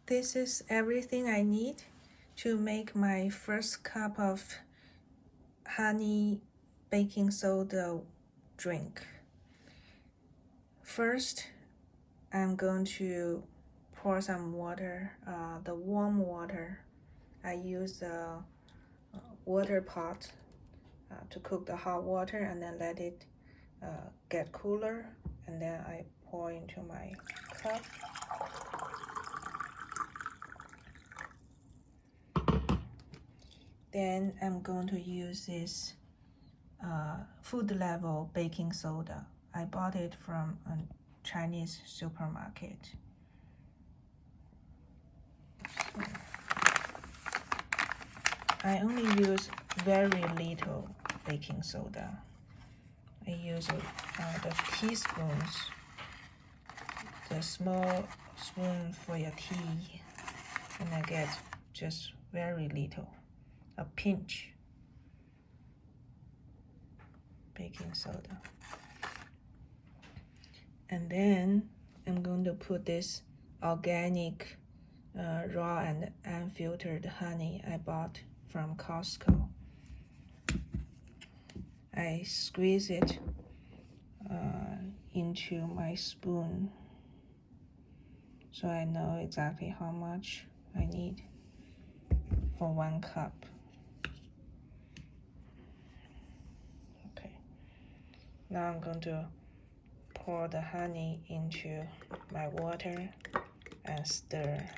This is everything I need to make my first cup of honey baking soda drink. First, I'm going to pour some water, the warm water. I use the water pot to cook the hot water and then let it get cooler, and then I pour into my cup. Then I'm going to use this food level baking soda. I bought it from a Chinese supermarket. I only use very little baking soda. I use the teaspoons, the small spoon for your tea, and I get just very little, a pinch baking soda. And then I'm going to put this organic raw and unfiltered honey I bought from Costco. I squeeze it into my spoon so I know exactly how much I need for 1 cup. Okay, now I'm going to pour the honey into my water and stir.